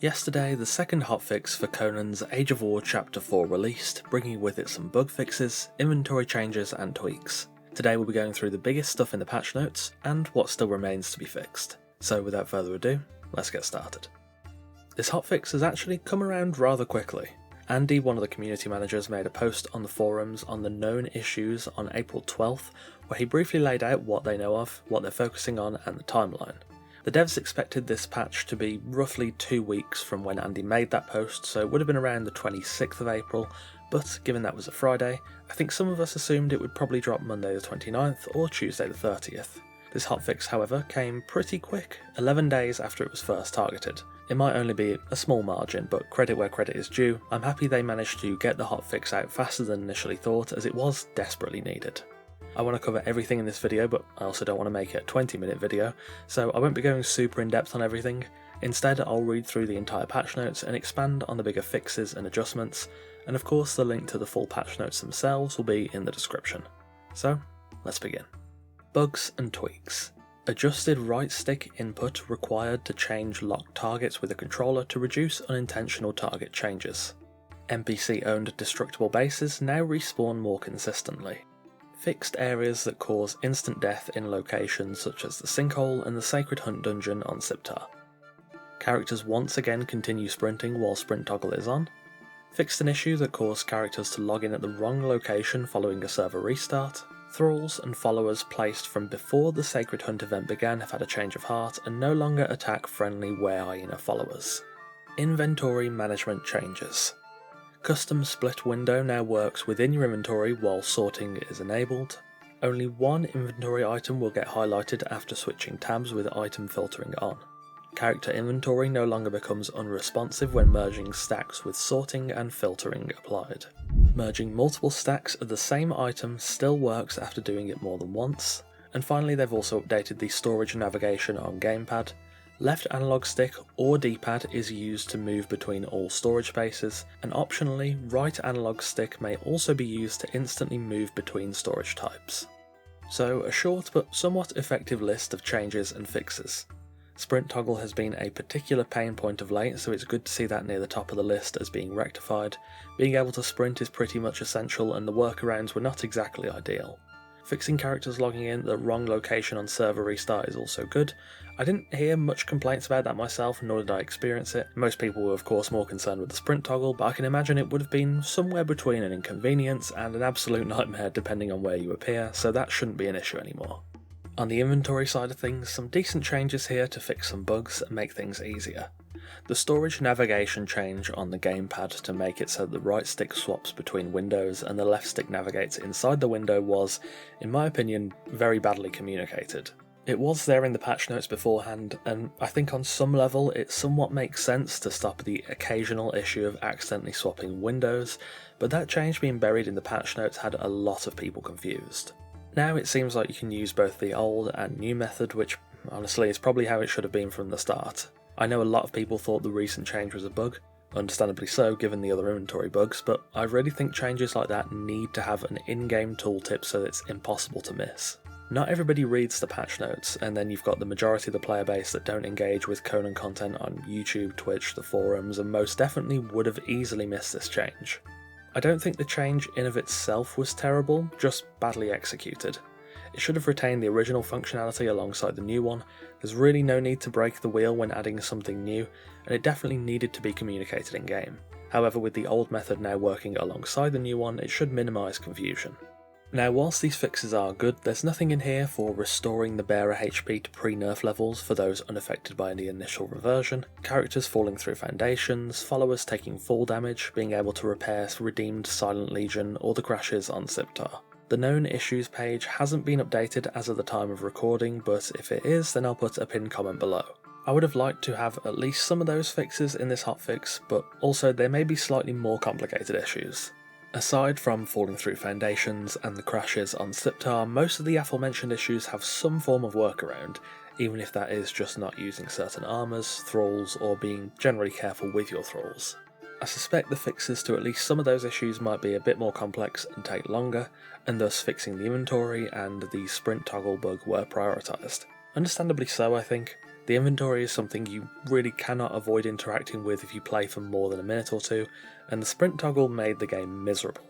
Yesterday, the second hotfix for Conan's Age of War Chapter 4 released, bringing with it some bug fixes, inventory changes and tweaks. Today we'll be going through the biggest stuff in the patch notes, and what still remains to be fixed. So without further ado, let's get started. This hotfix has actually come around rather quickly. Andy, one of the community managers, made a post on the forums on the known issues on April 12th, where he briefly laid out what they know of, what they're focusing on, and the timeline. The devs expected this patch to be roughly 2 weeks from when Andy made that post, so it would have been around the 26th of April, but given that was a Friday, I think some of us assumed it would probably drop Monday the 29th or Tuesday the 30th. This hotfix, however, came pretty quick, 11 days after it was first targeted. It might only be a small margin, but credit where credit is due. I'm happy they managed to get the hotfix out faster than initially thought, as it was desperately needed. I want to cover everything in this video, but I also don't want to make it a 20-minute video, so I won't be going super in-depth on everything. Instead, I'll read through the entire patch notes and expand on the bigger fixes and adjustments, and of course the link to the full patch notes themselves will be in the description. So, let's begin. Bugs and tweaks. Adjusted right stick input required to change locked targets with a controller to reduce unintentional target changes. NPC-owned destructible bases now respawn more consistently. Fixed areas that cause instant death in locations such as the Sinkhole and the Sacred Hunt dungeon on Siptar. Characters once again continue sprinting while sprint toggle is on. Fixed an issue that caused characters to log in at the wrong location following a server restart. Thralls and followers placed from before the Sacred Hunt event began have had a change of heart and no longer attack friendly Were-Hyena followers. Inventory management changes. Custom split window now works within your inventory while sorting is enabled. Only one inventory item will get highlighted after switching tabs with item filtering on. Character inventory no longer becomes unresponsive when merging stacks with sorting and filtering applied. Merging multiple stacks of the same item still works after doing it more than once. And finally, they've also updated the storage navigation on gamepad. Left analog stick or D-pad is used to move between all storage spaces, and optionally, right analog stick may also be used to instantly move between storage types. So, a short but somewhat effective list of changes and fixes. Sprint toggle has been a particular pain point of late, so it's good to see that near the top of the list as being rectified. Being able to sprint is pretty much essential, and the workarounds were not exactly ideal. Fixing characters logging in at the wrong location on server restart is also good. I didn't hear much complaints about that myself, nor did I experience it. Most people were of course more concerned with the sprint toggle, but I can imagine it would have been somewhere between an inconvenience and an absolute nightmare depending on where you appear, so that shouldn't be an issue anymore. On the inventory side of things, some decent changes here to fix some bugs and make things easier. The storage navigation change on the gamepad to make it so the right stick swaps between windows and the left stick navigates inside the window was, in my opinion, very badly communicated. It was there in the patch notes beforehand, and I think on some level it somewhat makes sense to stop the occasional issue of accidentally swapping windows, but that change being buried in the patch notes had a lot of people confused. Now it seems like you can use both the old and new method, which honestly is probably how it should have been from the start. I know a lot of people thought the recent change was a bug, understandably so given the other inventory bugs, but I really think changes like that need to have an in-game tooltip so that it's impossible to miss. Not everybody reads the patch notes, and then you've got the majority of the player base that don't engage with Conan content on YouTube, Twitch, the forums, and most definitely would have easily missed this change. I don't think the change in of itself was terrible, just badly executed. It should have retained the original functionality alongside the new one. There's really no need to break the wheel when adding something new, and it definitely needed to be communicated in game. However, with the old method now working alongside the new one, it should minimise confusion. Now, whilst these fixes are good, there's nothing in here for restoring the bearer HP to pre-nerf levels for those unaffected by the initial reversion, characters falling through foundations, followers taking fall damage, being able to repair redeemed Silent Legion, or the crashes on Siptar. The known issues page hasn't been updated as of the time of recording, but if it is, then I'll put a pinned comment below. I would have liked to have at least some of those fixes in this hotfix, but also there may be slightly more complicated issues. Aside from falling through foundations and the crashes on Siptar, most of the aforementioned issues have some form of workaround, even if that is just not using certain armours, thralls, or being generally careful with your thralls. I suspect the fixes to at least some of those issues might be a bit more complex and take longer, and thus fixing the inventory and the sprint toggle bug were prioritised. Understandably so, I think. The inventory is something you really cannot avoid interacting with if you play for more than a minute or two, and the sprint toggle made the game miserable.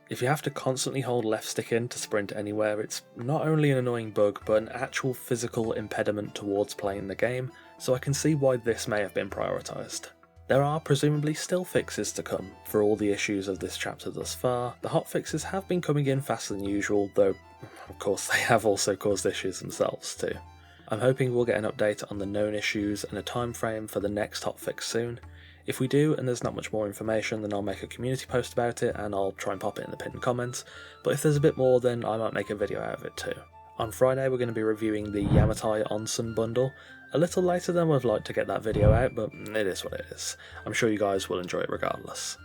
If you have to constantly hold left stick in to sprint anywhere, it's not only an annoying bug, but an actual physical impediment towards playing the game, so I can see why this may have been prioritised. There are presumably still fixes to come for all the issues of this chapter thus far. The hotfixes have been coming in faster than usual, though of course they have also caused issues themselves too. I'm hoping we'll get an update on the known issues and a time frame for the next hotfix soon. If we do and there's not much more information, then I'll make a community post about it and I'll try and pop it in the pinned comments, but if there's a bit more then I might make a video out of it too. On Friday we're going to be reviewing the Yamatai Onsen bundle. A little later than we'd like to get that video out, but it is what it is. I'm sure you guys will enjoy it regardless.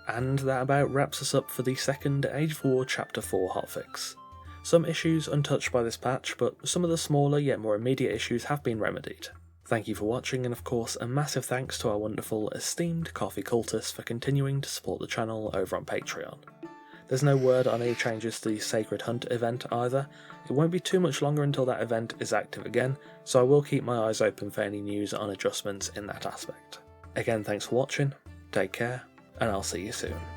And that about wraps us up for the second Age of War Chapter 4 hotfix. Some issues untouched by this patch, but some of the smaller yet more immediate issues have been remedied. Thank you for watching, and of course a massive thanks to our wonderful, esteemed coffee cultists for continuing to support the channel over on Patreon. There's no word on any changes to the Sacred Hunt event either. It won't be too much longer until that event is active again, so I will keep my eyes open for any news on adjustments in that aspect. Again, thanks for watching, take care, and I'll see you soon.